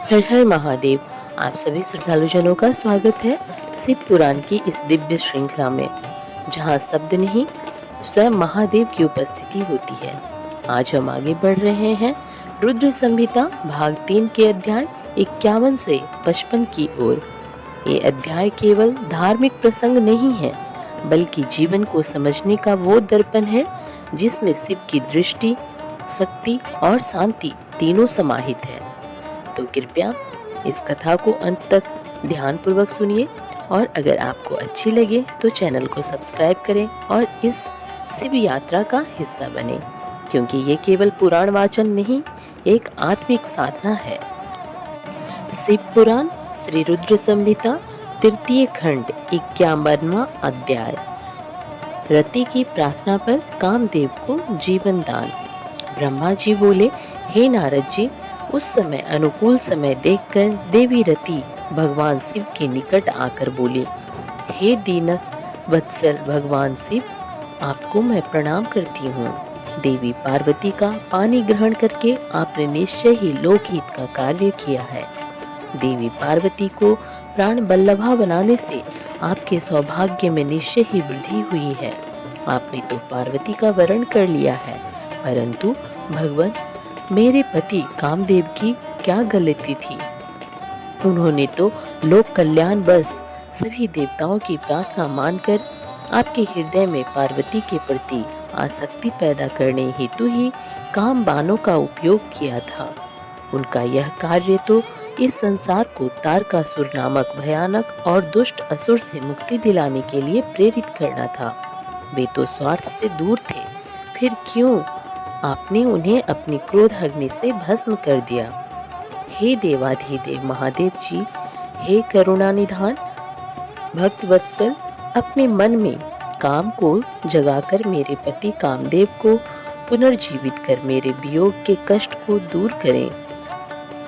हर हर महादेव। आप सभी श्रद्धालुजनों का स्वागत है शिव पुराण की इस दिव्य श्रृंखला में, जहां शब्द नहीं स्वयं महादेव की उपस्थिति होती है। आज हम आगे बढ़ रहे हैं रुद्र संहिता भाग 3 के अध्याय 51 से 55 की ओर। ये अध्याय केवल धार्मिक प्रसंग नहीं है, बल्कि जीवन को समझने का वो दर्पण है जिसमें शिव की दृष्टि, शक्ति और शांति तीनों समाहित है। तो कृपया इस कथा को अंत तक ध्यानपूर्वक सुनिए, और अगर आपको अच्छी लगे तो चैनल को सब्सक्राइब करें और इस शिव यात्रा का हिस्सा बने, क्योंकि ये केवल पुराण वाचन नहीं, एक आत्मिक साधना है। शिव पुराण श्री रुद्र संहिता तृतीय खंड 51वां अध्याय। रति की प्रार्थना पर कामदेव को जीवन दान। ब्रह्मा जी बोले, हे नारद जी, उस समय अनुकूल समय देखकर देवी रति भगवान शिव के निकट आकर बोली, हे दीन वत्सल भगवान शिव, आपको मैं प्रणाम करती हूँ। देवी पार्वती का पानी ग्रहण करके आपने निश्चय ही लोकहित का कार्य किया है। देवी पार्वती को प्राण बल्लभा बनाने से आपके सौभाग्य में निश्चय ही वृद्धि हुई है। आपने तो पार्वती का वरण कर लिया है, परंतु भगवान, मेरे पति कामदेव की क्या गलती थी? उन्होंने तो लोक कल्याण बस सभी देवताओं की प्रार्थना मानकर आपके हृदय में पार्वती के प्रति आसक्ति पैदा करने हेतु ही काम बाणों का उपयोग किया था। उनका यह कार्य तो इस संसार को तारकासुर नामक भयानक और दुष्ट असुर से मुक्ति दिलाने के लिए प्रेरित करना था। वे तो स्वार्थ से दूर थे, फिर क्यों आपने उन्हें अपनी क्रोध अग्नि से भस्म कर दिया? हे देवाधिदेव महादेव जी, हे करुणा निधान भक्त वत्सल, अपने मन में काम को जगाकर मेरे पति कामदेव को पुनर्जीवित कर मेरे वियोग के कष्ट को दूर करें।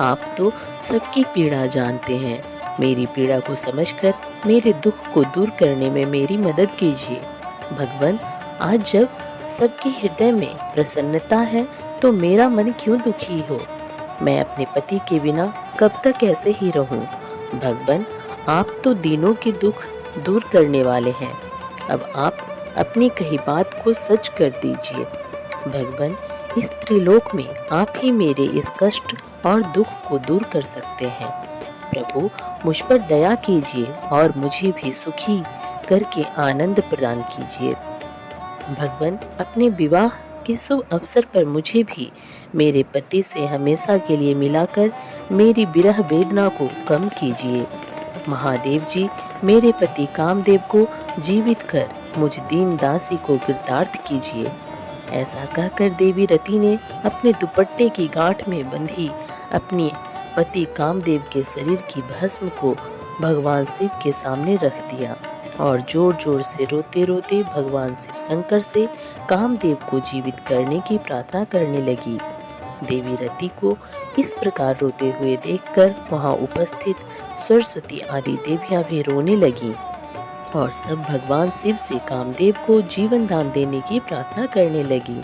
आप तो सबकी पीड़ा जानते हैं, मेरी पीड़ा को समझकर मेरे दुख को दूर करने में मेरी मदद कीजिए। भगवान, आज जब सबके हृदय में प्रसन्नता है तो मेरा मन क्यों दुखी हो? मैं अपने पति के बिना कब तक ऐसे ही रहूं? भगवान, आप तो दीनों के दुख दूर करने वाले हैं। अब आप अपनी कही बात को सच कर दीजिए। भगवान, इस त्रिलोक में आप ही मेरे इस कष्ट और दुख को दूर कर सकते हैं। प्रभु, मुझ पर दया कीजिए और मुझे भी सुखी करके आनंद प्रदान कीजिए। भगवान, अपने विवाह के शुभ अवसर पर मुझे भी मेरे पति से हमेशा के लिए मिलाकर मेरी विरह वेदना को कम कीजिए। महादेव जी, मेरे पति कामदेव को जीवित कर मुझ दीन दासी को कृतार्थ कीजिए। ऐसा कहकर देवी रति ने अपने दुपट्टे की गांठ में बंधी अपनी पति कामदेव के शरीर की भस्म को भगवान शिव के सामने रख दिया और जोर जोर से रोते रोते भगवान शिव शंकर से कामदेव को जीवित करने की प्रार्थना करने लगी। देवी रति को इस प्रकार रोते हुए देखकर वहां उपस्थित सरस्वती आदि देवियां भी रोने लगी और सब भगवान शिव से कामदेव को जीवन दान देने की प्रार्थना करने लगी।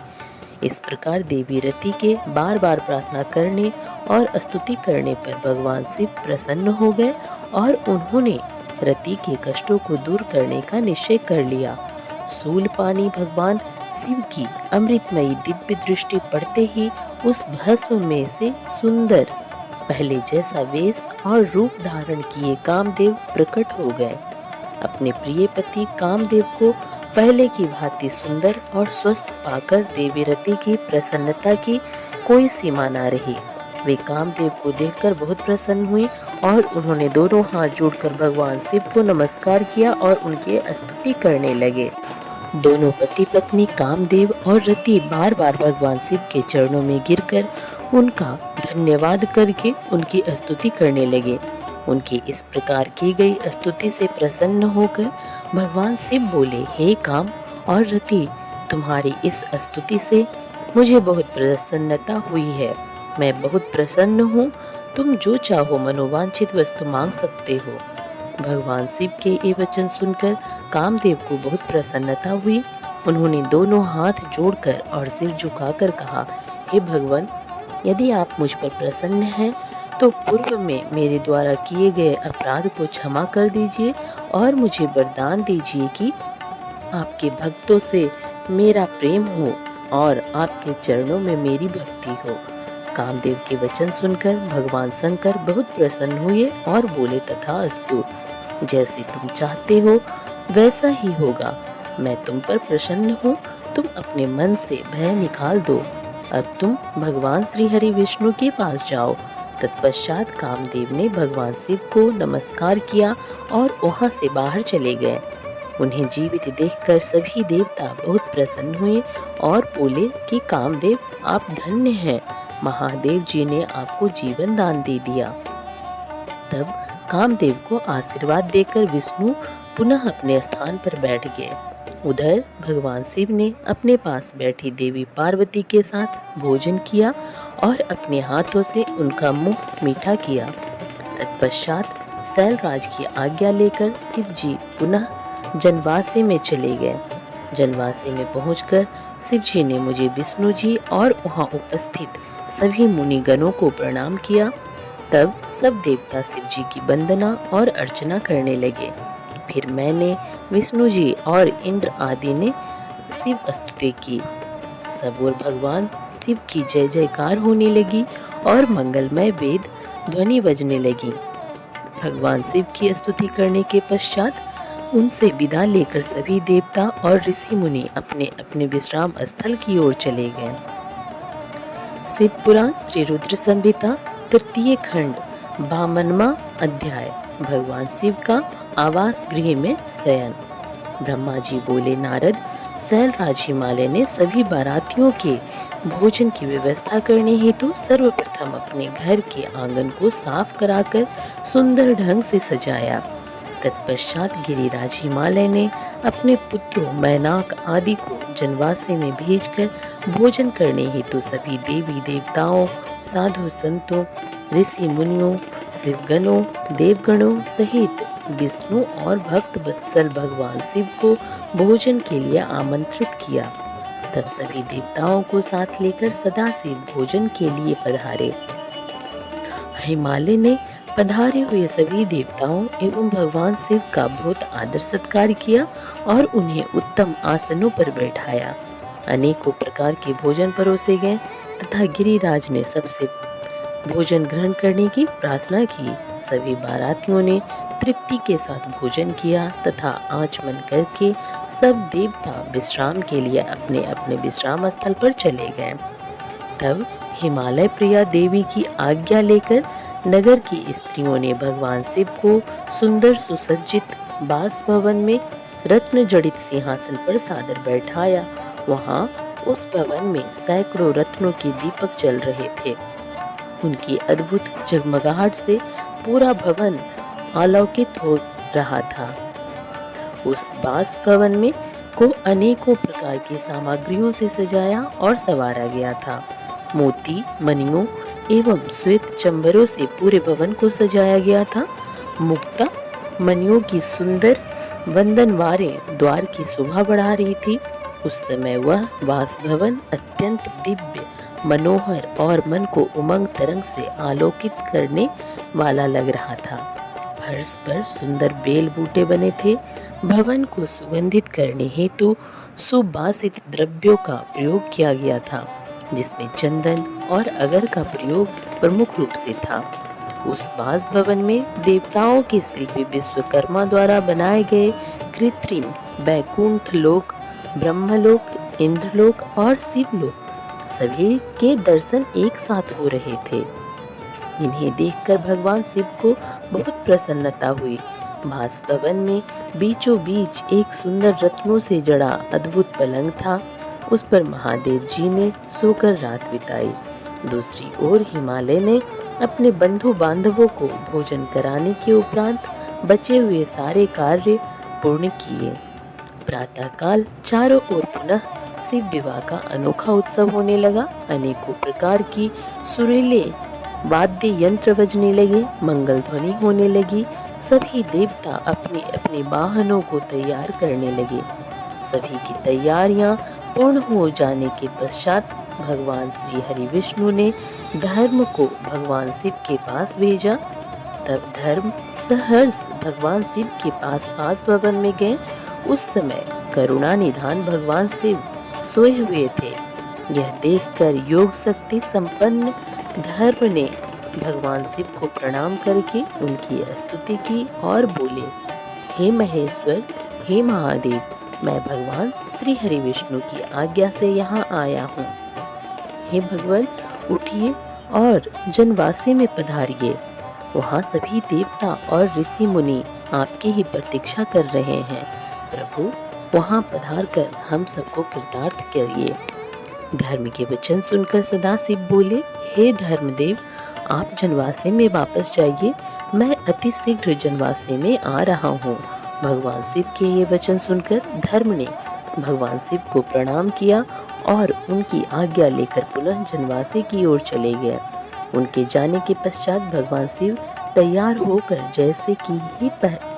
इस प्रकार देवी रति के बार बार प्रार्थना करने और स्तुति करने पर भगवान शिव प्रसन्न हो गए और उन्होंने रति के कष्टों को दूर करने का निश्चय कर लिया। शूलपानी भगवान शिव की अमृतमयी दिव्य दृष्टि पड़ते ही उस भस्म में से सुंदर पहले जैसा वेश और रूप धारण किए कामदेव प्रकट हो गए। अपने प्रिय पति कामदेव को पहले की भांति सुंदर और स्वस्थ पाकर देवी रति की प्रसन्नता की कोई सीमा न रही। वे कामदेव को देखकर बहुत प्रसन्न हुई और उन्होंने दोनों हाथ जोड़कर भगवान शिव को नमस्कार किया और उनकी स्तुति करने लगे। दोनों पति पत्नी कामदेव और रति बार बार भगवान शिव के चरणों में गिरकर उनका धन्यवाद करके उनकी स्तुति करने लगे। उनकी इस प्रकार की गई स्तुति से प्रसन्न होकर भगवान शिव बोले, हे काम और रति, तुम्हारी इस स्तुति से मुझे बहुत प्रसन्नता हुई है। मैं बहुत प्रसन्न हूँ। तुम जो चाहो मनोवांछित वस्तु मांग सकते हो। भगवान शिव के ये वचन सुनकर कामदेव को बहुत प्रसन्नता हुई। उन्होंने दोनों हाथ जोड़कर और सिर झुकाकर कहा, हे भगवान, यदि आप मुझ पर प्रसन्न हैं तो पूर्व में मेरे द्वारा किए गए अपराध को क्षमा कर दीजिए और मुझे वरदान दीजिए कि आपके भक्तों से मेरा प्रेम हो और आपके चरणों में मेरी भक्ति हो। कामदेव के वचन सुनकर भगवान शंकर बहुत प्रसन्न हुए और बोले, तथास्तु, जैसे तुम चाहते हो वैसा ही होगा। मैं तुम पर प्रसन्न हूँ। तुम अपने मन से भय निकाल दो। अब तुम भगवान श्री हरि विष्णु के पास जाओ। तत्पश्चात कामदेव ने भगवान शिव को नमस्कार किया और वहां से बाहर चले गए। उन्हें जीवित देखकर सभी देवता बहुत प्रसन्न हुए और बोले कि कामदेव, आप धन्य हैं। महादेव जी ने आपको जीवन दान दे दिया। तब कामदेव को आशीर्वाद देकर विष्णु पुनः अपने स्थान पर बैठ गए। उधर भगवान शिव ने अपने पास बैठी देवी पार्वती के साथ भोजन किया और अपने हाथों से उनका मुंह मीठा किया। तत्पश्चात शैलराज की आज्ञा लेकर शिव जी पुनः जनवासे में चले गए। जनवासे में पहुंचकर शिव जी ने मुझे विष्णु जी और वहां उपस्थित सभी मुनिगणों को प्रणाम किया। तब सब देवता शिव जी की वंदना और अर्चना करने लगे। फिर मैंने, विष्णु जी और इंद्र आदि ने शिव स्तुति की। सब ओर भगवान शिव की जय जयकार होने लगी और मंगलमय वेद ध्वनि बजने लगी। भगवान शिव की स्तुति करने के पश्चात उनसे विदा लेकर सभी देवता और ऋषि मुनि अपने अपने विश्राम स्थल की ओर चले गए। शिव पुराण श्री रुद्र संहिता तृतीय खंड 52वां अध्याय। भगवान शिव का आवास गृह में शयन। ब्रह्मा जी बोले, नारद, शैलराज हिमालय ने सभी बारातियों के भोजन की व्यवस्था करने हेतु सर्वप्रथम अपने घर के आंगन को साफ कराकर सुंदर ढंग से सजाया। तत्पश्चात गिरिराज हिमालय ने अपने पुत्रों मैनाक आदि को जनवासे में भेजकर भोजन करने हेतु सभी देवी देवताओं, साधु संतों, ऋषि मुनियों, शिवगणों, देवगणों सहित विष्णु और भक्त वत्सल भगवान शिव को भोजन के लिए आमंत्रित किया। तब सभी देवताओं को साथ लेकर सदाशिव भोजन के लिए पधारे। हिमालय ने पधारे हुए सभी देवताओं एवं भगवान शिव का बहुत आदर सत्कार किया और उन्हें उत्तम आसनों पर बैठाया। अनेकों प्रकार के भोजन परोसे गए तथा गिरिराज ने सबसे भोजन ग्रहण करने की प्रार्थना की। सभी बारातियों ने तृप्ति के साथ भोजन किया तथा आचमन करके सब देवता विश्राम के लिए अपने अपने विश्राम स्थल पर चले गए। तब हिमालय प्रिया देवी की आज्ञा लेकर नगर की स्त्रियों ने भगवान शिव को सुंदर सुसज्जित बास भवन में रत्न जड़ित सिंहासन पर सादर बैठाया। वहां उस भवन में सैकड़ों रत्नों के दीपक जल रहे थे। उनकी अद्भुत जगमगाहट से पूरा भवन आलोकित हो रहा था। उस बास भवन में को अनेकों प्रकार की सामग्रियों से सजाया और संवारा गया था। मोती, मणियों एवं श्वेत चंबरों से पूरे भवन को सजाया गया था। मुक्ता मणियों की सुंदर वंदनवारें द्वार की शोभा बढ़ा रही थी। उस समय वह वास भवन अत्यंत दिव्य, मनोहर और मन को उमंग तरंग से आलोकित करने वाला लग रहा था। फर्श पर सुंदर बेल बूटे बने थे। भवन को सुगंधित करने हेतु सुबासित द्रव्यों का प्रयोग किया गया था, जिसमें चंदन और अगर का प्रयोग प्रमुख रूप से था। उस बास भवन में देवताओं के शिल्पी विश्वकर्मा द्वारा बनाए गए कृत्रिम बैकुंठ लोक, ब्रह्मलोक, इंद्रलोक और शिवलोक सभी के दर्शन एक साथ हो रहे थे। इन्हें देखकर भगवान शिव को बहुत प्रसन्नता हुई। बास भवन में बीचों बीच एक सुंदर रत्नों से जड़ा अद्भुत पलंग था। उस पर महादेव जी ने सोकर रात बिताई। दूसरी ओर हिमालय ने अपने बंधु बांधवों को भोजन कराने के उपरांत बचे हुए सारे कार्य पूर्ण किए। प्रातःकाल चारों ओर पुनः शिव विवाह का अनोखा उत्सव होने लगा। अनेकों प्रकार की सुरीले वाद्य यंत्र बजने लगे, मंगल ध्वनि होने लगी। सभी देवता अपने अपने वाहनों को तैयार करने लगे। सभी की तैयारियां पूर्ण हो जाने के पश्चात भगवान श्री हरि विष्णु ने धर्म को भगवान शिव के पास भेजा। तब धर्म सहर्ष भगवान शिव के पास भवन में गए। उस समय करुणा निधान भगवान शिव सोए हुए थे। यह देखकर योग शक्ति संपन्न धर्म ने भगवान शिव को प्रणाम करके उनकी स्तुति की और बोले, हे महेश्वर, हे महादेव, मैं भगवान श्री हरि विष्णु की आज्ञा से यहाँ आया हूँ। हे भगवान, उठिए और जनवासी में पधारिए। वहाँ सभी देवता और ऋषि मुनि आपकी ही प्रतीक्षा कर रहे हैं। प्रभु, वहाँ पधार कर हम सबको कृतार्थ करिए। धर्म के वचन सुनकर सदाशिव बोले, हे धर्मदेव, आप जनवासी में वापस जाइए। मैं अति शीघ्र जनवासी में आ रहा हूँ। भगवान शिव के ये वचन सुनकर धर्म ने भगवान शिव को प्रणाम किया और उनकी आज्ञा लेकर पुनः जनवासी की ओर चले गए। उनके जाने के पश्चात भगवान शिव तैयार होकर जैसे कि ही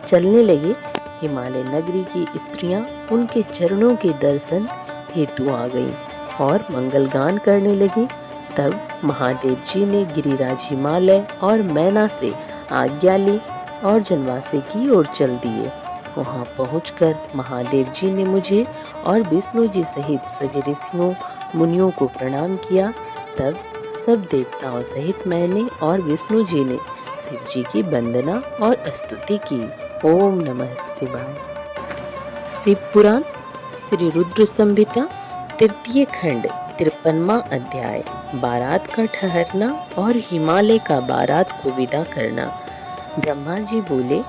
चलने लगे। हिमालय नगरी की स्त्रियां उनके चरणों के दर्शन हेतु आ गईं और मंगल गान करने लगी। तब महादेव जी ने गिरिराज हिमालय और मैना से आज्ञा ली और जनवासी की ओर चल दिए। वहां पहुंचकर महादेव जी ने मुझे और विष्णु जी सहित सभी ऋषियों मुनियों को प्रणाम किया। तब सब देवताओं सहित मैंने और विष्णु जी ने शिव जी की वंदना और स्तुति की। ओम नमः शिवाय। शिव पुराण श्री रुद्र संहिता तृतीय खंड 53वां अध्याय। बारात का ठहरना और हिमालय का बारात को विदा करना। ब्रह्मा जी बोले,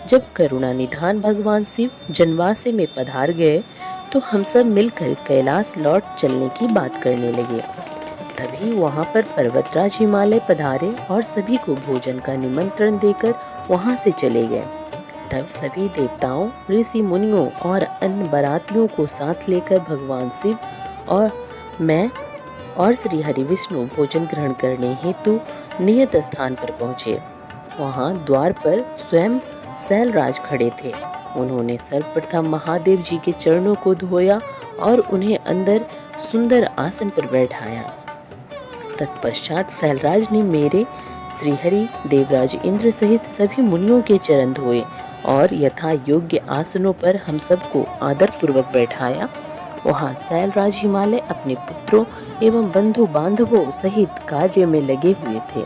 जब करुणा निधान भगवान शिव जनवासी में पधार गए तो हम सब मिलकर कैलाश लौट चलने की बात करने लगे। तभी वहां पर पर्वतराज हिमालय पधारे और सभी को भोजन का निमंत्रण देकर वहां से चले गए। तब सभी देवताओं, ऋषि मुनियों और अन्य बारातियों को साथ लेकर भगवान शिव और मैं और श्री हरि विष्णु भोजन ग्रहण करने हेतु नियत स्थान पर पहुँचे। वहाँ द्वार पर स्वयं शैलराज खड़े थे। उन्होंने सर्वप्रथम महादेव जी के चरणों को धोया और उन्हें अंदर सुंदर आसन पर बैठाया। तत्पश्चात शैलराज ने मेरे श्रीहरि, देवराज इंद्र सहित सभी मुनियों के चरण धोए और यथा योग्य आसनों पर हम सबको आदर पूर्वक बैठाया। वहाँ शैलराज हिमालय अपने पुत्रों एवं बंधु बांधवों सहित कार्य में लगे हुए थे।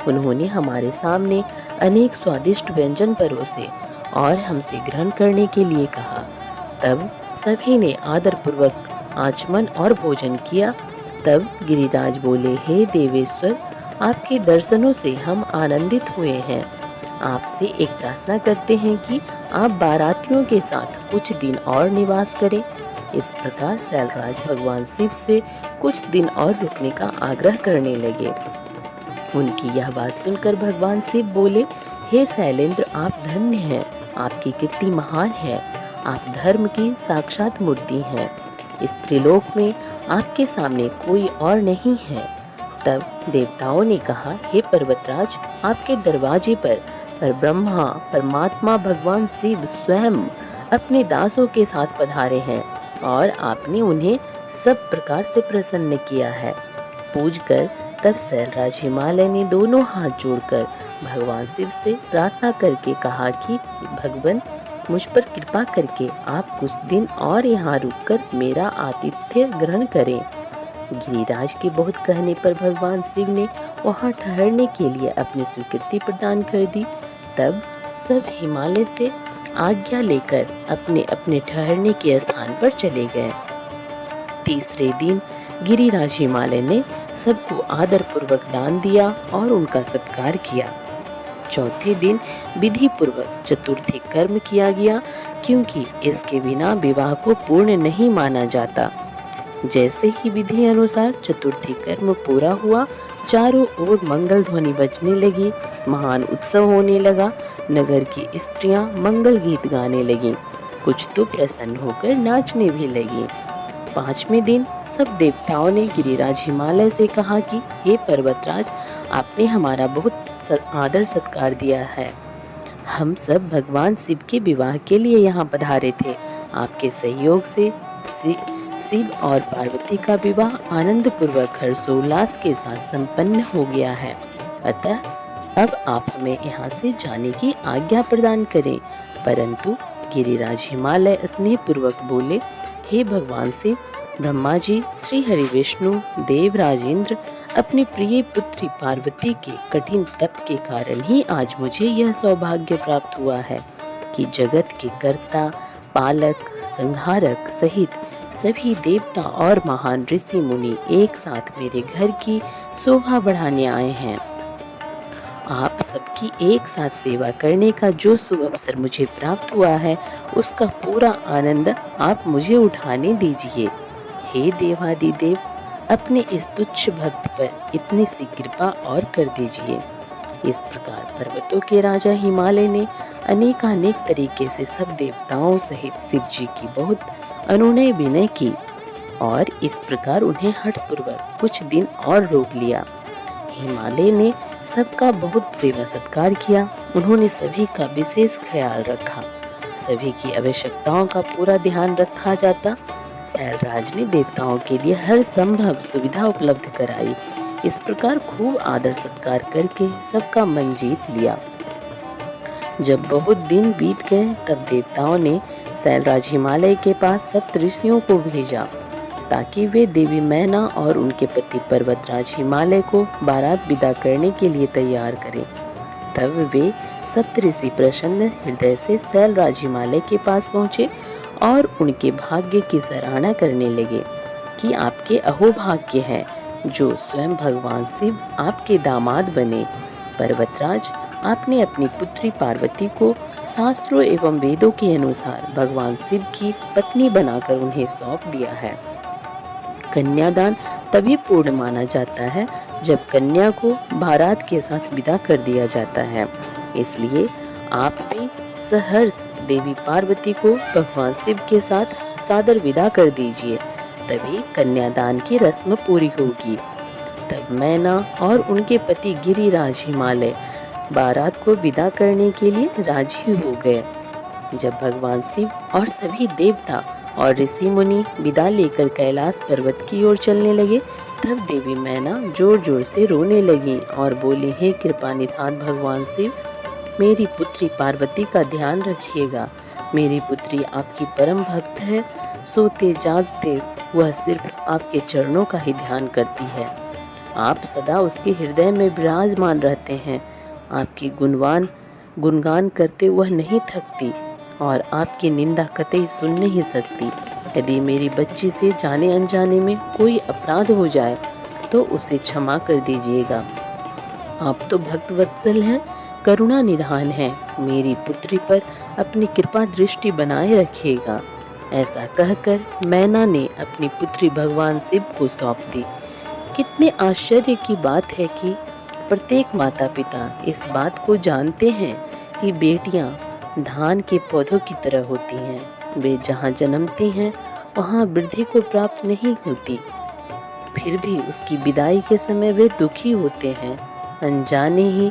उन्होंने हमारे सामने अनेक स्वादिष्ट व्यंजन परोसे और हमसे ग्रहण करने के लिए कहा। तब सभी ने आदर पूर्वक आचमन और भोजन किया। तब गिरिराज बोले, हे देवेश्वर, आपके दर्शनों से हम आनंदित हुए हैं। आपसे एक प्रार्थना करते हैं कि आप बारातियों के साथ कुछ दिन और निवास करें। इस प्रकार शैलराज भगवान शिव से कुछ दिन और रुकने का आग्रह करने लगे। उनकी यह बात सुनकर भगवान शिव बोले, हे शैलेंद्र, आप धन्य हैं, आपकी कीर्ति महान है, आप धर्म की साक्षात मूर्ति हैं। इस त्रिलोक में आपके सामने कोई और नहीं है। तब देवताओं ने कहा, हे पर्वतराज, आपके दरवाजे पर ब्रह्मा परमात्मा भगवान शिव स्वयं अपने दासों के साथ पधारे हैं और आपने उन्हें सब प्रकार से प्रसन्न किया है। पूजकर तब शैलराज हिमालय ने दोनों हाथ जोड़कर भगवान शिव से प्रार्थना करके कहा कि भगवान, मुझ पर कृपा करके आप कुछ दिन और यहाँ रुककर मेरा आतिथ्य ग्रहण करें। गिरिराज के बहुत कहने पर भगवान शिव ने वहाँ ठहरने के लिए अपनी स्वीकृति प्रदान कर दी। तब सब हिमालय से आज्ञा लेकर अपने अपने ठहरने के स्थान पर चले गए। तीसरे दिन गिरिराज हिमालय ने सबको आदर पूर्वक दान दिया और उनका सत्कार किया। चौथे दिन विधि पूर्वक चतुर्थी कर्म किया गया, क्योंकि इसके बिना विवाह को पूर्ण नहीं माना जाता। जैसे ही विधि अनुसार चतुर्थी कर्म पूरा हुआ, चारों ओर मंगल ध्वनि बजने लगी, महान उत्सव होने लगा। नगर की स्त्रियां मंगल गीत गाने लगीं, कुछ तो प्रसन्न होकर नाचने भी लगीं। पांचवें दिन सब देवताओं ने गिरिराज हिमालय से कहा कि हे पर्वतराज, आपने हमारा बहुत आदर सत्कार दिया है। हम सब भगवान शिव के विवाह के लिए यहाँ पधारे थे। आपके सहयोग से शिव और पार्वती का विवाह आनंद पूर्वक हर्षोल्लास के साथ संपन्न हो गया है। अतः अब आप हमें यहाँ से जाने की आज्ञा प्रदान करें। परंतु गिरिराज हिमालय स्नेह पूर्वक बोले, हे भगवान शिव, ब्रह्मा जी, श्री हरि विष्णु, देव राजेंद्र, अपनी प्रिय पुत्री पार्वती के कठिन तप के कारण ही आज मुझे यह सौभाग्य प्राप्त हुआ है कि जगत के कर्ता, पालक, संहारक सहित सभी देवता और महान ऋषि मुनि एक साथ मेरे घर की शोभा बढ़ाने आए हैं। आप सबकी एक साथ सेवा करने का जो शुभ अवसर मुझे प्राप्त हुआ है, उसका पूरा आनंद आप मुझे उठाने दीजिए। हे देवादिदेव, अपने इस तुच्छ भक्त पर इतनी सी कृपा और कर दीजिए। इस प्रकार पर्वतों के राजा हिमालय ने अनेकानेक तरीके से सब देवताओं सहित शिव जी की बहुत अनुनय विनय की और इस प्रकार उन्हें हठपूर्वक कुछ दिन और रोक लिया। हिमालय ने सबका बहुत सेवा सत्कार किया। उन्होंने सभी का विशेष ख्याल रखा। सभी की आवश्यकताओं का पूरा ध्यान रखा जाता। सैलराज ने देवताओं के लिए हर संभव सुविधा उपलब्ध कराई। इस प्रकार खूब आदर सत्कार करके सबका मन जीत लिया। जब बहुत दिन बीत गए तब देवताओं ने सैलराज हिमालय के पास सप्त ऋषियों को भेजा ताकि वे देवी मैना और उनके पति पर्वतराज हिमालय को बारात विदा करने के लिए तैयार करें। तब वे सप्त ऋषि प्रसन्न हृदय से सैलराज हिमालय के पास पहुँचे और उनके भाग्य की सराहना करने लगे कि आपके अहोभाग्य है जो स्वयं भगवान शिव आपके दामाद बने। पर्वतराज, आपने अपनी पुत्री पार्वती को शास्त्रों एवं वेदों के अनुसार भगवान शिव की पत्नी बनाकर उन्हें सौंप दिया है। कन्यादान तभी पूर्ण माना जाता है जब कन्या को बारात के साथ विदा कर दिया जाता है। इसलिए आप भी सहर्ष देवी पार्वती को भगवान शिव के साथ सादर विदा कर दीजिए, तभी कन्यादान की रस्म पूरी होगी। तब मैना और उनके पति गिरिराज हिमालय बारात को विदा करने के लिए राजी हो गए। जब भगवान शिव और सभी देवता और ऋषि मुनि विदा लेकर कैलाश पर्वत की ओर चलने लगे, तब देवी मैना जोर जोर से रोने लगी और बोली, हे कृपा निधान भगवान शिव, मेरी पुत्री पार्वती का ध्यान रखिएगा। मेरी पुत्री आपकी परम भक्त है। सोते जागते वह सिर्फ आपके चरणों का ही ध्यान करती है। आप सदा उसके हृदय में विराजमान रहते हैं। आपकी गुणगान करते वह नहीं थकती और आपकी निंदा कतई सुन नहीं सकती। यदि मेरी बच्ची से जाने अनजाने में कोई अपराध हो जाए तो उसे क्षमा कर दीजिएगा। आप तो भक्त वत्सल हैं, करुणा निधान है। मेरी पुत्री पर अपनी कृपा दृष्टि बनाए रखिएगा। ऐसा कहकर मैना ने अपनी पुत्री भगवान शिव को सौंप दी। कितने आश्चर्य की बात है कि प्रत्येक माता पिता इस बात को जानते हैं कि बेटियां धान के पौधों की तरह होती हैं। वे जहाँ जन्मती हैं वहाँ वृद्धि को प्राप्त नहीं होती, फिर भी उसकी विदाई के समय वे दुखी होते हैं। अनजाने ही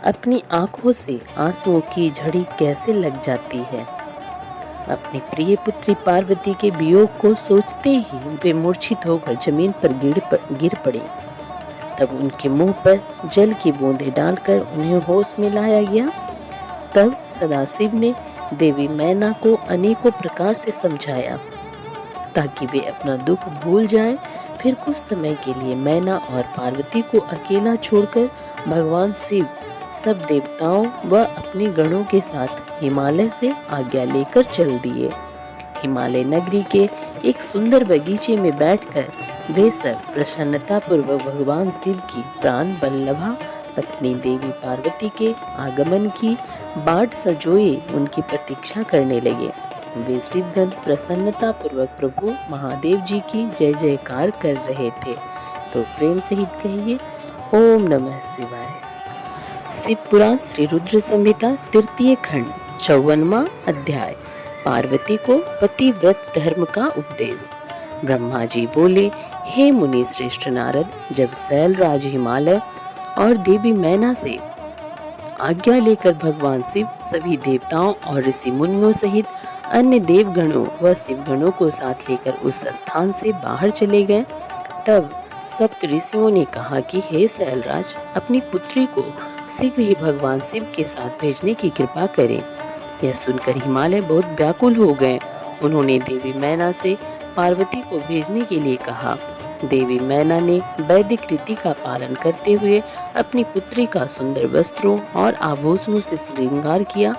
अपनी आंखों से आंसुओं की झड़ी कैसे लग जाती है। अपनी प्रिय पुत्री पार्वती के वियोग को सोचते ही वे मूर्छित होकर जमीन पर गिर पड़े। तब उनके मुंह पर जल की बूंदें डालकर उन्हें होश में लाया गया। तब सदाशिव ने देवी मैना को अनेकों प्रकार से समझाया ताकि वे अपना दुख भूल जाएं। फिर कुछ समय के लिए मैना और पार्वती को अकेला छोड़कर भगवान शिव सब देवताओं व अपने गणों के साथ हिमालय से आज्ञा लेकर चल दिए। हिमालय नगरी के एक सुंदर बगीचे में बैठकर वे सब प्रसन्नता पूर्वक भगवान शिव की प्राण वल्लभा पत्नी देवी पार्वती के आगमन की बाट सजोए उनकी प्रतीक्षा करने लगे। वे शिवगण प्रसन्नता पूर्वक प्रभु महादेव जी की जय जयकार कर रहे थे। तो प्रेम सहित कहिए, ओम नमः शिवाय। शिव पुराण श्री रुद्र संहिता तृतीय खंड 54वां अध्याय। पार्वती को पतिव्रत धर्म का उपदेश। ब्रह्मा जी बोले, हे मुनि श्रेष्ठ नारद, जब सैलराज हिमालय और देवी मैना से आज्ञा लेकर भगवान शिव सभी देवताओं और ऋषि मुनियों सहित अन्य देवगणों व शिवगणों को साथ लेकर उस स्थान से बाहर चले गए। तब सप्त ऋषियों ने कहा कि हे शैलराज, अपनी पुत्री को शीघ्र ही भगवान शिव के साथ भेजने की कृपा करें। यह सुनकर हिमालय बहुत व्याकुल हो गए। उन्होंने देवी मैना से पार्वती को भेजने के लिए कहा। देवी मैना ने वैदिक रीति का पालन करते हुए अपनी पुत्री का सुंदर वस्त्रों और आभूषणों से श्रृंगार किया।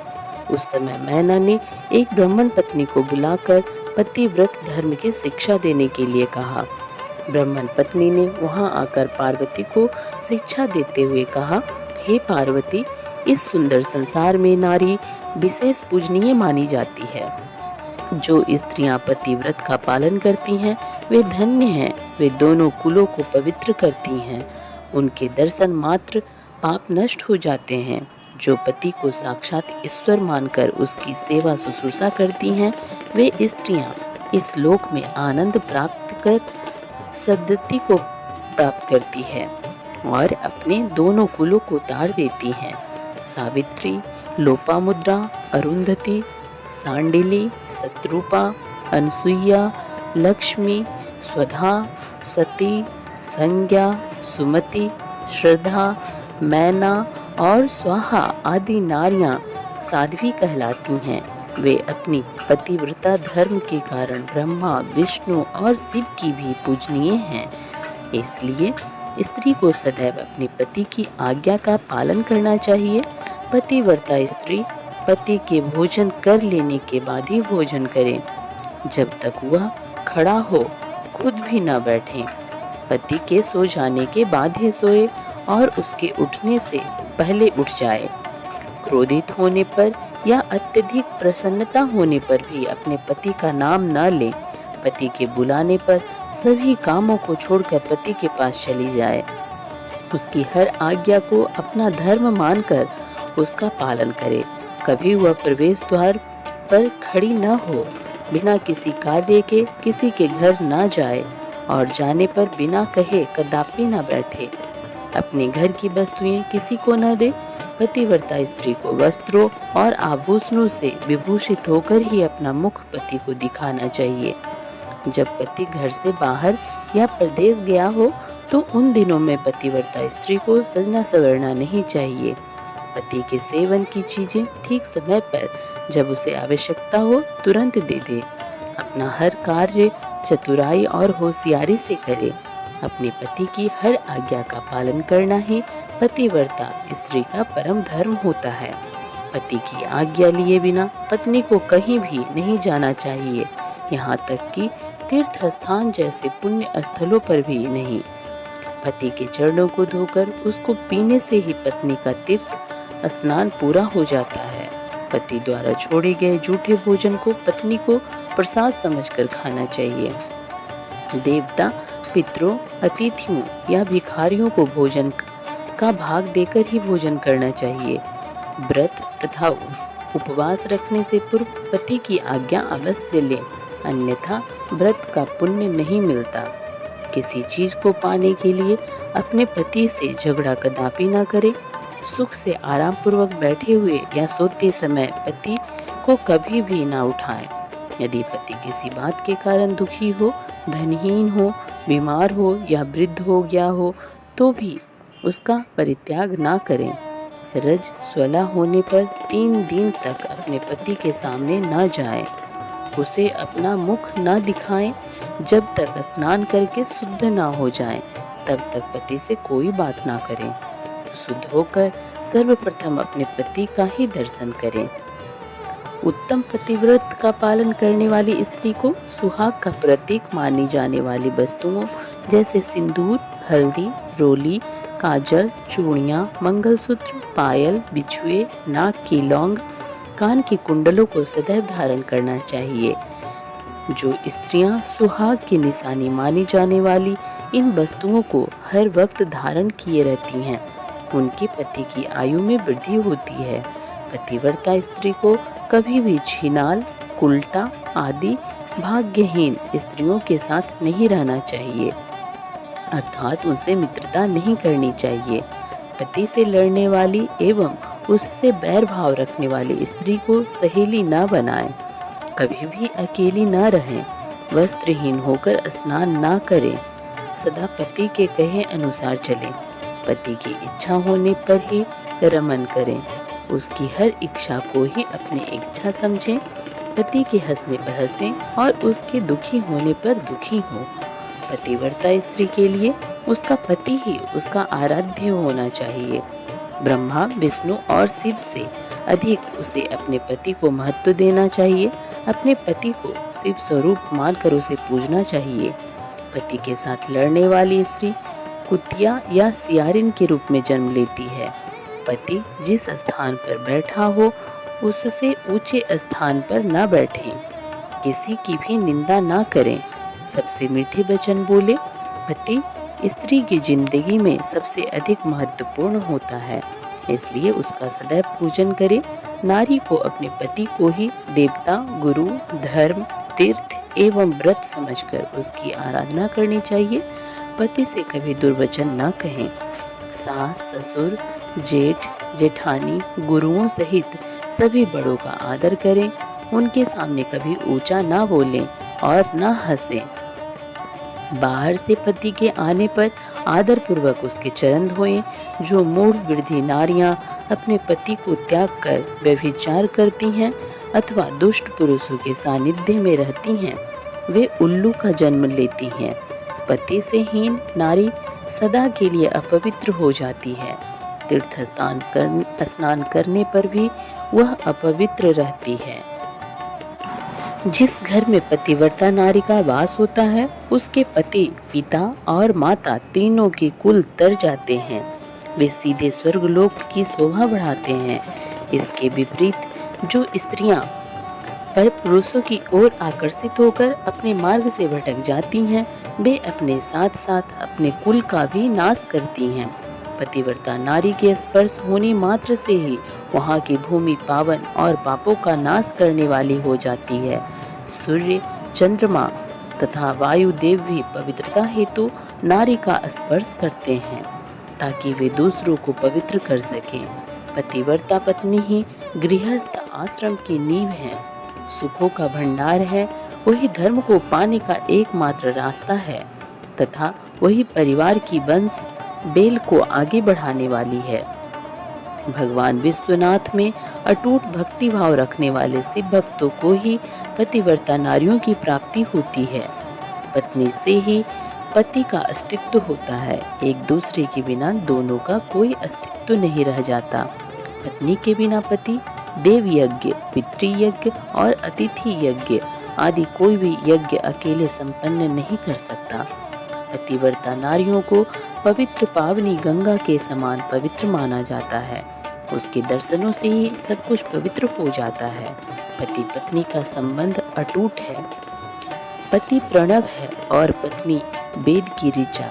उस समय मैना ने एक ब्राह्मण पत्नी को बुलाकर पतिव्रत धर्म की शिक्षा देने के लिए कहा। ब्राह्मण पत्नी ने वहां आकर पार्वती को शिक्षा देते हुए कहा, हे पार्वती, इस सुंदर संसार में नारी विशेष पूजनीय मानी जाती है। जो स्त्रियां पतिव्रत का पालन करती हैं वे धन्य हैं। वे दोनों कुलों को पवित्र करती हैं। उनके दर्शन मात्र पाप नष्ट हो जाते हैं। जो पति को साक्षात ईश्वर मानकर उसकी सेवा शुश्रूषा करती हैं, वे स्त्रियां इस लोक में आनंद प्राप्त कर सद्गति को प्राप्त करती है और अपने दोनों कुलों को तार देती हैं। सावित्री, लोपामुद्रा, अरुंधति, सांडिली, शत्रुपा, अनसुईया, लक्ष्मी, स्वधा, सती, संज्ञा, सुमति, श्रद्धा, मैना और स्वाहा आदि नारियां साध्वी कहलाती हैं। वे अपनी पतिव्रता धर्म के कारण ब्रह्मा, विष्णु और शिव की भी पूजनीय हैं। इसलिए स्त्री को सदैव अपने पति की आज्ञा का पालन करना चाहिए। पतिव्रता स्त्री पति के भोजन कर लेने के बाद ही भोजन करे। जब तक वह खड़ा हो खुद भी न बैठे। पति के सो जाने के बाद ही सोए और उसके उठने से पहले उठ जाए। क्रोधित होने पर या अत्यधिक प्रसन्नता होने पर भी अपने पति का नाम न ले। पति के बुलाने पर सभी कामों को छोड़कर पति के पास चली जाए। उसकी हर आज्ञा को अपना धर्म मानकर उसका पालन करे। कभी वह प्रवेश द्वार पर खड़ी न हो, बिना किसी कार्य के किसी के घर न जाए और जाने पर बिना कहे कदापि न बैठे। अपने घर की वस्तुएं किसी को न दे। पतिव्रता स्त्री को वस्त्रों और आभूषणों से विभूषित होकर ही अपना मुख पति को दिखाना चाहिए। जब पति घर से बाहर या प्रदेश गया हो तो उन दिनों में पतिव्रता स्त्री को सजना सवरना नहीं चाहिए। पति के सेवन की चीजें ठीक समय पर जब उसे आवश्यकता हो तुरंत दे दे। अपना हर कार्य चतुराई और होशियारी से करे। अपने पति की हर आज्ञा का पालन करना ही पतिव्रता स्त्री का परम धर्म होता है। पति की आज्ञा लिए बिना पत्नी को कहीं भी नहीं जाना चाहिए, यहाँ तक कि तीर्थ स्थान जैसे पुण्य स्थलों पर भी नहीं। पति के चरणों को धोकर उसको पीने से ही पत्नी का तीर्थ स्नान पूरा हो जाता है। पति द्वारा छोड़े गए जूठे भोजन को पत्नी को प्रसाद समझकर खाना चाहिए। देवता, पितरों, अतिथियों या भिखारियों को भोजन का भाग देकर ही भोजन करना चाहिए। व्रत तथा उपवास रखने से पूर्व पति की आज्ञा अवश्य लें, अन्यथा व्रत का पुण्य नहीं मिलता। किसी चीज को पाने के लिए अपने पति से झगड़ा कदापि न करें। सुख से आराम पूर्वक बैठे हुए या सोते समय पति को कभी भी ना उठाएं। यदि पति किसी बात के कारण दुखी हो, धनहीन हो, बीमार हो या वृद्ध हो गया हो तो भी उसका परित्याग ना करें। रज स्वला होने पर 3 दिन तक अपने पति के सामने न जाएं। उसे अपना मुख न दिखाएं। जब तक स्नान करके शुद्ध ना हो जाएं, तब तक पति से कोई बात ना करें। शुद्ध होकर सर्वप्रथम अपने पति का ही दर्शन करें। उत्तम पतिव्रत का पालन करने वाली स्त्री को सुहाग का प्रतीक मानी जाने वाली वस्तुओं जैसे सिंदूर, हल्दी, रोली, काजल, चूड़ियां, मंगलसूत्र, पायल, बिछुए, नाक की लौंग, कान की कुंडलों को सदैव धारण करना चाहिए। जो स्त्रियां सुहाग की निशानी मानी जाने वाली इन वस्तुओं को हर वक्त धारण किए रहती हैं, उनके पति की आयु में वृद्धि होती है। पतिव्रता स्त्री को कभी भी छिनाल, उल्टा आदि भाग्यहीन स्त्रियों के साथ नहीं रहना चाहिए, अर्थात उनसे मित्रता नहीं करनी चाहिए। पति से लड़ने वाली एवं उससे बैर भाव रखने वाली स्त्री को सहेली न बनाएं। कभी भी अकेली न रहें, वस्त्रहीन होकर स्नान ना करें, सदा पति के कहे अनुसार चलें, पति की इच्छा होने पर ही रमन करें, उसकी हर इच्छा को ही अपनी इच्छा समझें, पति के हंसने पर हंसें और उसके दुखी होने पर दुखी हों। पतिव्रता स्त्री के लिए उसका पति ही उसका आराध्य होना चाहिए। ब्रह्मा, विष्णु और शिव से अधिक उसे अपने पति को महत्व देना चाहिए। अपने पति को शिव स्वरूप मानकर उसे पूजना चाहिए। पति के साथ लड़ने वाली स्त्री कुतिया या सियारिन के रूप में जन्म लेती है। पति जिस स्थान पर बैठा हो उससे ऊंचे स्थान पर न बैठें, किसी की भी निंदा ना करें, सबसे मीठे वचन बोले। पति स्त्री की जिंदगी में सबसे अधिक महत्वपूर्ण होता है, इसलिए उसका सदैव पूजन करें। नारी को अपने पति को ही देवता, गुरु, धर्म, तीर्थ एवं व्रत समझकर उसकी आराधना करनी चाहिए। पति से कभी दुर्वचन न कहें। सास, ससुर, जेठ, जेठानी, गुरुओं सहित सभी बड़ों का आदर करें। उनके सामने कभी ऊंचा ना बोलें और ना हंसें। बाहर से पति के आने पर आदर पूर्वक उसके चरण धोएं। जो मूढ़ वृद्धि नारियां अपने पति को त्याग कर व्यभिचार करती हैं अथवा दुष्ट पुरुषों के सानिध्य में रहती हैं, वे उल्लू का जन्म लेती हैं। पति से हीन नारी सदा के लिए अपवित्र हो जाती है। तीर्थ स्नान करने पर भी वह अपवित्र रहती है। जिस घर में पतिव्रता नारी का वास होता है, उसके पति, पिता और माता तीनों के कुल तर जाते हैं। वे सीधे स्वर्गलोक की शोभा बढ़ाते हैं। इसके विपरीत जो स्त्रियां पर पुरुषों की ओर आकर्षित होकर अपने मार्ग से भटक जाती हैं, वे अपने साथ साथ अपने कुल का भी नाश करती हैं। पतिव्रता नारी के स्पर्श होने मात्र से ही वहाँ की भूमि पावन और पापों का नाश करने वाली हो जाती है। सूर्य, चंद्रमा तथा वायु देव भी पवित्रता हेतु नारी का स्पर्श करते हैं ताकि वे दूसरों को पवित्र कर सकें। पतिव्रता पत्नी ही गृहस्थ आश्रम की नींव है, सुखों का भंडार है, वही धर्म को पाने का एकमात्र रास्ता है तथा वही परिवार की वंश बेल को आगे बढ़ाने वाली है। भगवान विश्वनाथ में अटूट भक्ति भाव रखने वाले शिव भक्तों को ही पतिव्रता नारियों की प्राप्ति होती है। पत्नी से ही पति का अस्तित्व होता है। एक दूसरे के बिना दोनों का कोई अस्तित्व नहीं रह जाता। पत्नी के बिना पति देव यज्ञ, पितृयज्ञ और अतिथि यज्ञ आदि कोई भी यज्ञ अकेले संपन्न नहीं कर सकता। पतिव्रता नारियों को पवित्र पावनी गंगा के समान पवित्र माना जाता है। उसके दर्शनों से ही सब कुछ पवित्र हो जाता है। पति पत्नी का संबंध अटूट है। पति प्रणव है और पत्नी वेद की ऋचा।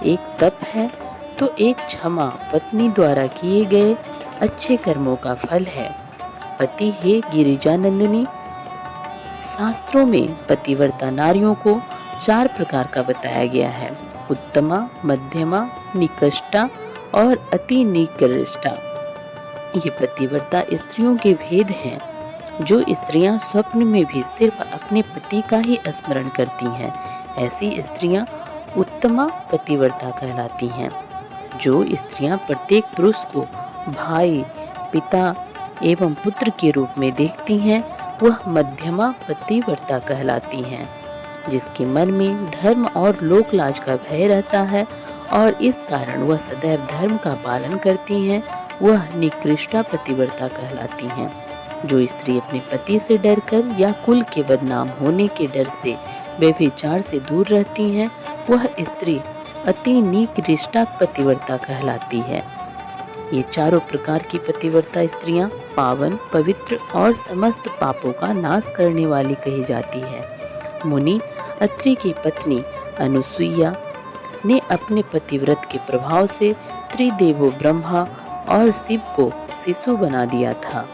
एक तप है तो एक क्षमा पत्नी द्वारा किए गए अच्छे कर्मों का फल है। पति है गिरिजानंदिनी। शास्त्रों में पतिव्रता नारियों को 4 प्रकार का बताया गया है: उत्तमा, मध्यमा, निकृष्टा और अति निकृष्टा। ये पतिव्रता स्त्रियों के भेद हैं। जो स्त्रियां स्वप्न में भी सिर्फ अपने पति का ही स्मरण करती हैं, ऐसी स्त्रियां उत्तमा पतिव्रता कहलाती हैं। जो स्त्रियां प्रत्येक पुरुष को भाई, पिता एवं पुत्र के रूप में देखती हैं, वह मध्यमा पतिव्रता कहलाती हैं। जिसके मन में धर्म और लोक लाज का भय रहता है और इस कारण वह सदैव धर्म का पालन करती हैं, वह निकृष्टा पतिव्रता कहलाती हैं। जो स्त्री अपने पति से डरकर या कुल के बदनाम होने के डर से व्यभिचार से दूर रहती हैं, वह स्त्री अति निकृष्टा पतिव्रता कहलाती है। ये चारों प्रकार की पतिव्रता स्त्रियां पावन, पवित्र और समस्त पापों का नाश करने वाली कही जाती है। मुनि अत्रि की पत्नी अनुसुईया ने अपने पतिव्रत के प्रभाव से त्रिदेवों ब्रह्मा और शिव को शिशु बना दिया था।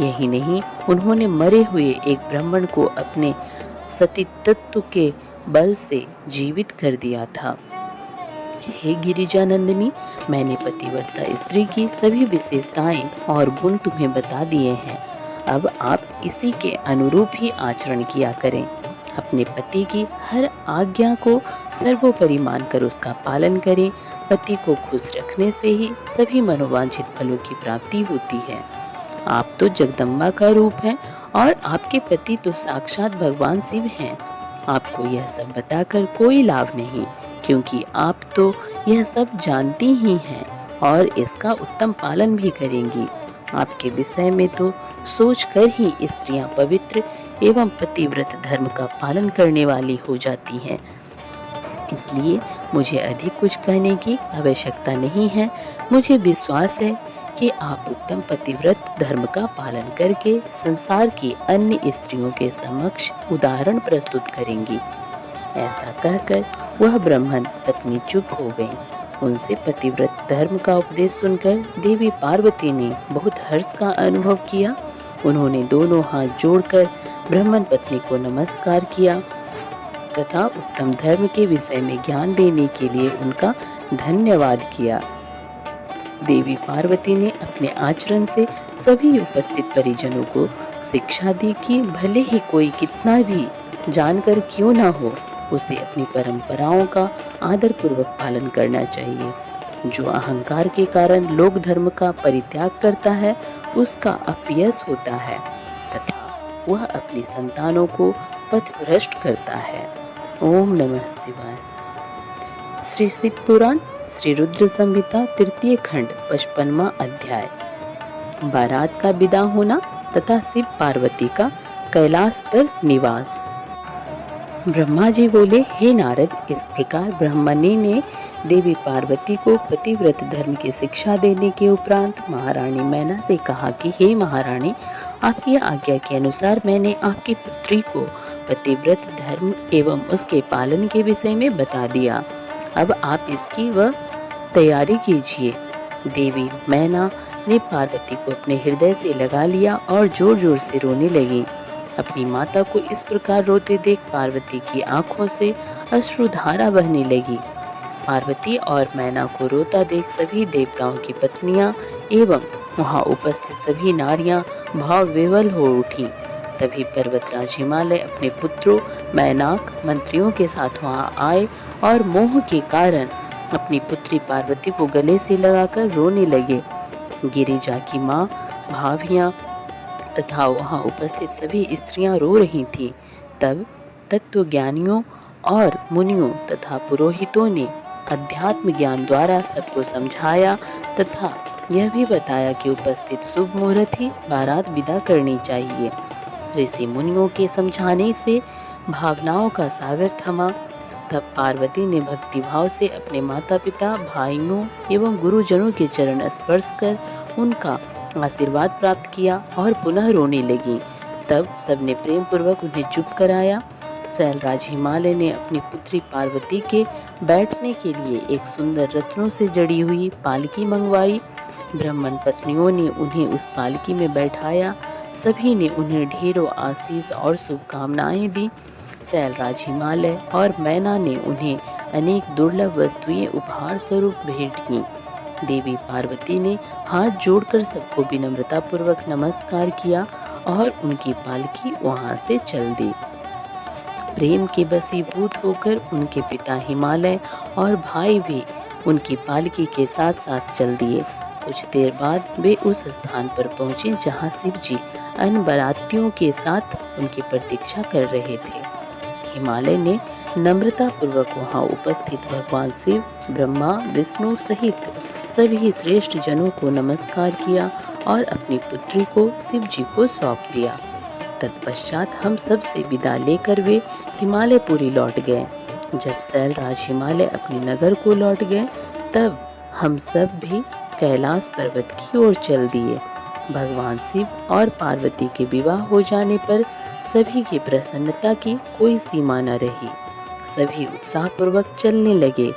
यही नहीं, उन्होंने मरे हुए एक ब्राह्मण को अपने सतीत्व के बल से जीवित कर दिया था। हे गिरिजानंदिनी, मैंने पतिव्रता स्त्री की सभी विशेषताएं और गुण तुम्हें बता दिए हैं। अब आप इसी के अनुरूप ही आचरण किया करें। अपने पति की हर आज्ञा को सर्वोपरि मानकर उसका पालन करें। पति को खुश रखने से ही सभी मनोवांछित फलों की प्राप्ति होती है। आप तो जगदम्बा का रूप हैं और आपके पति तो साक्षात भगवान शिव हैं। आपको यह सब बताकर कोई लाभ नहीं, क्योंकि आप तो यह सब जानती ही हैं और इसका उत्तम पालन भी करेंगी। आपके विषय में तो सोच कर ही स्त्रियां पवित्र एवं पतिव्रत धर्म का पालन करने वाली हो जाती हैं। इसलिए मुझे अधिक कुछ कहने की आवश्यकता नहीं है। मुझे विश्वास है कि आप उत्तम पतिव्रत धर्म का पालन करके संसार की अन्य स्त्रियों के समक्ष उदाहरण प्रस्तुत करेंगी। ऐसा कहकर वह ब्राह्मण पत्नी चुप हो गई। उनसे पतिव्रत धर्म का उपदेश सुनकर देवी पार्वती ने बहुत हर्ष का अनुभव किया। उन्होंने दोनों हाथ जोड़कर ब्राह्मण पत्नी को नमस्कार किया तथा उत्तम धर्म के विषय में ज्ञान देने के लिए उनका धन्यवाद किया। देवी पार्वती ने अपने आचरण से सभी उपस्थित परिजनों को शिक्षा दी कि भले ही कोई कितना भी जानकर क्यों ना हो, उसे अपनी परंपराओं का आदर पूर्वक पालन करना चाहिए। जो अहंकार के कारण लोक धर्म का परित्याग करता है, उसका अपयश होता है तथा वह अपनी संतानों को पथभ्रष्ट करता है। ओम नमः शिवाय। श्री शिव पुराण श्री रुद्र संहिता तृतीय खंड 55वां अध्याय। बारात का विदा होना तथा शिव पार्वती का कैलाश पर निवास। ब्रह्मा जी बोले, हे नारद, इस प्रकार ब्रह्मणी ने देवी पार्वती को पतिव्रत धर्म की शिक्षा देने के उपरांत महारानी मैना से कहा कि हे महारानी, आपकी आज्ञा के अनुसार मैंने आपकी पुत्री को पतिव्रत धर्म एवं उसके पालन के विषय में बता दिया। अब आप इसकी वह तैयारी कीजिए। देवी मैना ने पार्वती को अपने हृदय से लगा लिया और जोर जोर से रोने लगी। अपनी माता को इस प्रकार रोते देख पार्वती की आंखों से अश्रुधारा बहने लगी। पार्वती और मैना को रोता देख सभी देवताओं की पत्नियां एवं वहां उपस्थित सभी नारियां भाव विवल हो उठी। तभी पर्वतराज हिमालय अपने पुत्रों मैनाक मंत्रियों के साथ वहां आए और मोह के कारण अपनी पुत्री पार्वती को गले से लगाकर रोने लगे। गिरिजा की माँ भावियां तथा वहां उपस्थित सभी स्त्रियां रो रही थीं। तब तत्वज्ञानियों और मुनियों तथा पुरोहितों ने अध्यात्म ज्ञान द्वारा सबको समझाया तथा यह भी बताया कि उपस्थित शुभ मुहूर्त ही बारात विदा करनी चाहिए। ऋषि मुनियों के समझाने से भावनाओं का सागर थमा। तब पार्वती ने भक्ति भाव से अपने माता पिता, भाइयों एवं गुरुजनों के चरण स्पर्श कर उनका आशीर्वाद प्राप्त किया और पुनः रोने लगी। तब सबने प्रेम पूर्वक उन्हें चुप कराया। शैलराज हिमालय ने अपनी पुत्री पार्वती के बैठने के लिए एक सुंदर रत्नों से जड़ी हुई पालकी मंगवाई। ब्राह्मण पत्नियों ने उन्हें उस पालकी में बैठाया। सभी ने उन्हें ढेरों आशीष और शुभकामनाएं दी। शैलराज हिमालय और मैना ने उन्हें अनेक दुर्लभ वस्तुएं उपहार स्वरूप भेंट की। देवी पार्वती ने हाथ जोड़कर सबको विनम्रता पूर्वक नमस्कार किया और उनकी पालकी वहां से चल दी। प्रेम के वशीभूत होकर उनके पिता हिमालय और भाई भी उनकी पालकी के साथ साथ चल दिए। कुछ देर बाद वे उस स्थान पर पहुंचे जहां शिव जी अन्य बारातियों के साथ उनकी प्रतीक्षा कर रहे थे। हिमालय ने नम्रता पूर्वक वहां उपस्थित भगवान शिव, ब्रह्मा, विष्णु सहित सभी श्रेष्ठ जनों को नमस्कार किया और अपनी पुत्री को शिव जी को सौंप दिया। तत्पश्चात हम सब से विदा लेकर वे हिमालयपुरी लौट गए। जब शैलराज हिमालय अपने नगर को लौट गए, तब हम सब भी कैलाश पर्वत की ओर चल दिए। भगवान शिव और पार्वती के विवाह हो जाने पर सभी की प्रसन्नता की कोई सीमा न रही। सभी उत्साहपूर्वक चलने लगे।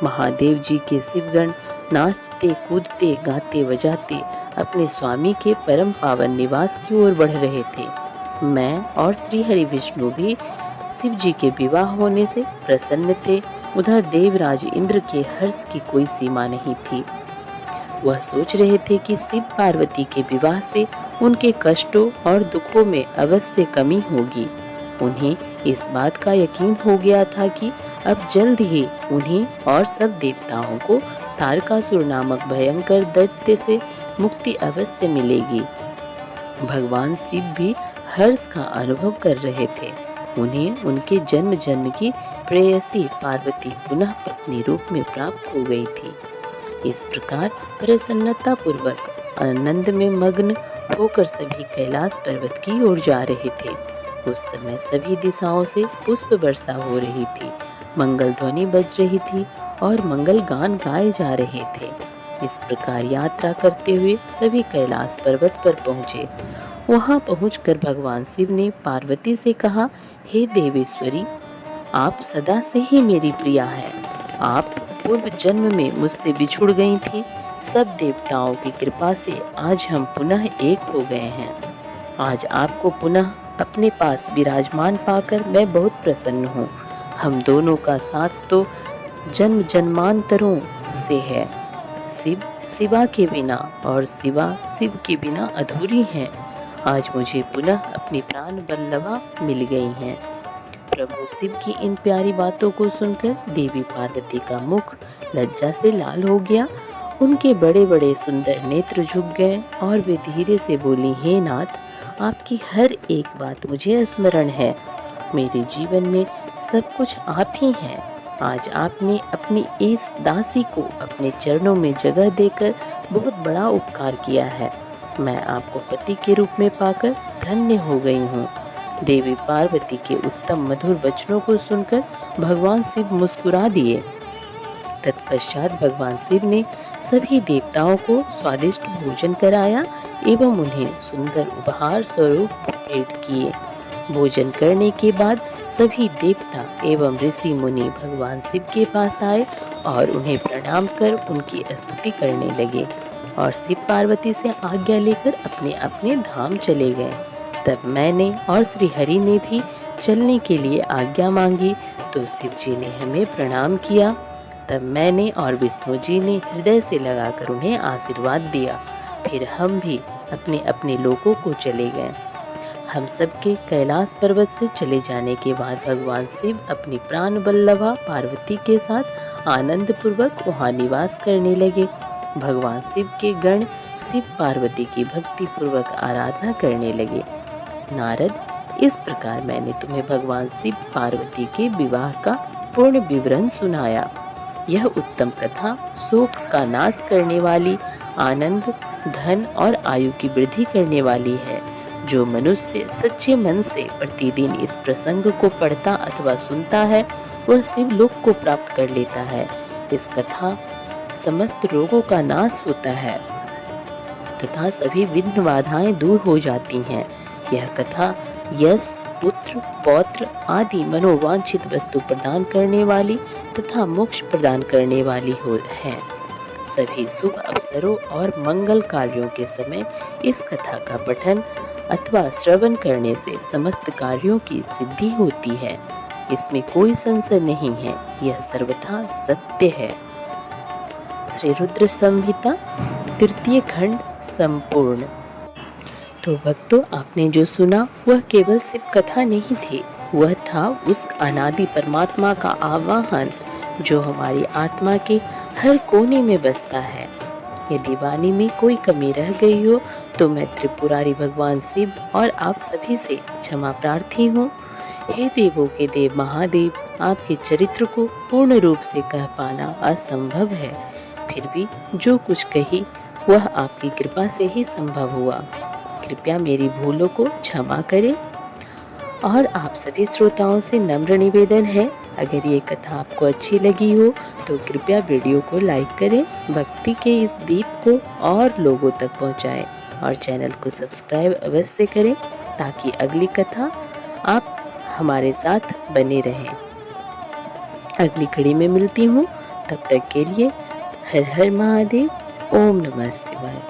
महादेव जी के शिवगण नाचते कूदते गाते बजाते अपने स्वामी के परम पावन निवास की ओर बढ़ रहे थे। मैं और श्री हरि विष्णु भी शिव जी के विवाह होने से प्रसन्न थे। उधर देवराज इंद्र के हर्ष की कोई सीमा नहीं थी। वह सोच रहे थे कि शिव पार्वती के विवाह से उनके कष्टों और दुखों में अवश्य कमी होगी। उन्हें इस बात का यकीन हो गया था कि अब जल्द ही उन्हें और सब देवताओं को तारकासुर नामक भयंकर दैत्य से मुक्ति अवश्य मिलेगी। भगवान शिव भी हर्ष का अनुभव कर रहे थे। उन्हें उनके जन्म जन्म की प्रेयसी पार्वती पुनः पत्नी रूप में प्राप्त हो गई थी। इस प्रकार प्रसन्नता पूर्वक आनंद में मग्न होकर सभी कैलाश पर्वत की ओर जा रहे थे। उस समय सभी दिशाओं से पुष्प वर्षा हो रही थी, मंगल ध्वनि बज रही थी और मंगल गान गाए जा रहे थे। इस प्रकार यात्रा करते हुए सभी कैलाश पर्वत पर पहुँचे। वहाँ पहुँचकर भगवान शिव ने पार्वती से कहा, हे देवेश्वरी, आप सदा से ही मेरी प्रिया है। आप पूर्व जन्म में मुझसे बिछुड़ गई थी। सब देवताओं की कृपा से आज हम पुनः एक हो गए हैं। आज आपको पुनः अपने पास विराजमान पाकर मैं बहुत प्रसन्न हूँ। हम दोनों का साथ तो जन्म जन्मांतरों से है। शिव शिवा के बिना और शिवा शिव के बिना अधूरी हैं। आज मुझे पुनः अपनी प्राण वल्लभा मिल गई हैं। प्रभु शिव की इन प्यारी बातों को सुनकर देवी पार्वती का मुख लज्जा से लाल हो गया। उनके बड़े बड़े सुंदर नेत्र झुक गए और वे धीरे से बोली, हे नाथ, आपकी हर एक बात मुझे स्मरण है। मेरे जीवन में सब कुछ आप ही हैं। आज आपने अपनी इस दासी को अपने चरणों में जगह देकर बहुत बड़ा उपकार किया है। मैं आपको पति के रूप में पाकर धन्य हो गई हूँ। देवी पार्वती के उत्तम मधुर वचनों को सुनकर भगवान शिव मुस्कुरा दिए। तत्पश्चात भगवान शिव ने सभी देवताओं को स्वादिष्ट भोजन कराया एवं उन्हें सुंदर उपहार स्वरूप भेंट किए। भोजन करने के बाद सभी देवता एवं ऋषि मुनि भगवान शिव के पास आए और उन्हें प्रणाम कर उनकी स्तुति करने लगे और शिव पार्वती से आज्ञा लेकर अपने अपने धाम चले गए। तब मैंने और श्री हरि ने भी चलने के लिए आज्ञा मांगी तो शिव जी ने हमें प्रणाम किया। तब मैंने और विष्णु जी ने हृदय से लगाकर उन्हें आशीर्वाद दिया। फिर हम भी अपने अपने लोकों को चले गए। हम सबके कैलाश पर्वत से चले जाने के बाद भगवान शिव अपनी प्राण वल्लभा पार्वती के साथ आनंद पूर्वक वहाँ निवास करने लगे। भगवान शिव के गण शिव पार्वती की भक्ति पूर्वक आराधना करने लगे। नारद, इस प्रकार मैंने तुम्हें भगवान शिव पार्वती के विवाह का पूर्ण विवरण सुनाया। यह उत्तम कथा शोक का नाश करने वाली, आनंद, धन और आयु की वृद्धि करने वाली है। जो मनुष्य सच्चे मन से प्रतिदिन इस प्रसंग को पढ़ता अथवा सुनता है वह शिव लोक को प्राप्त कर लेता है। इस कथा समस्त रोगों का नाश होता है तथा सभी विघ्न बाधाएं दूर हो जाती हैं। यह कथा यश, पुत्र, पौत्र आदि मनोवांछित वस्तु प्रदान करने वाली तथा मोक्ष प्रदान करने वाली है। सभी शुभ अवसरों और मंगल कार्यों के समय इस कथा का पठन अथवा श्रवण करने से समस्त कार्यों की सिद्धि होती है। इसमें कोई संशय नहीं है, यह सर्वथा सत्य है। श्री रुद्र संहिता तृतीय खंड संपूर्ण। तो भक्तों, आपने जो सुना वह केवल शिव कथा नहीं थी, वह था उस अनादि परमात्मा का आवाहन जो हमारी आत्मा के हर कोने में बसता है। यदि वाणी में कोई कमी रह गई हो तो मैं त्रिपुरारी भगवान शिव और आप सभी से क्षमा प्रार्थी हूँ। हे देवों के देव महादेव, आपके चरित्र को पूर्ण रूप से कह पाना असंभव है, फिर भी जो कुछ कही वह आपकी कृपा से ही संभव हुआ। कृपया मेरी भूलों को क्षमा करें। और आप सभी श्रोताओं से नम्र निवेदन है, अगर ये कथा आपको अच्छी लगी हो तो कृपया वीडियो को लाइक करें, भक्ति के इस दीप को और लोगों तक पहुंचाएं और चैनल को सब्सक्राइब अवश्य करें ताकि अगली कथा आप हमारे साथ बने रहें। अगली कड़ी में मिलती हूँ, तब तक के लिए हर हर महादेव, ओम नमः शिवाय।